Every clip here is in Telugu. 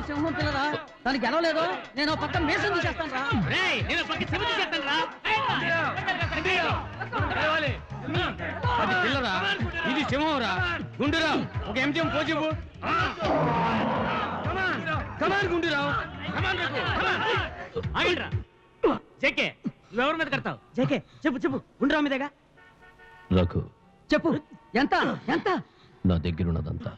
సింహం పిల్లరా దానికి గెలవలేదు. నేను పక్క మీసం తీసేస్తాను రా. నేను పక్క చెవి తీసేస్తాను రా. పిల్లరా ఇది సింహం రా. గుండురా ఒక ఎంజిఎం పోజిబు. కమాన్ గుండురావు. ఆగండిరా. జేకే నువ్వెవరి మీద కడతావు? జేకే చెప్పు చెప్పు. గుండురావు మీదేగా. రఘు చెప్పు. ఎంత ఎంత? నా దగ్గరున్నదంతా.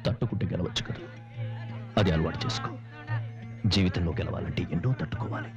తట్టుకుంటే గెలవచ్చు కదా. అది అలవాటు చేసుకో. జీవితంలో గెలవాలంటే ఎన్నో తట్టుకోవాలి.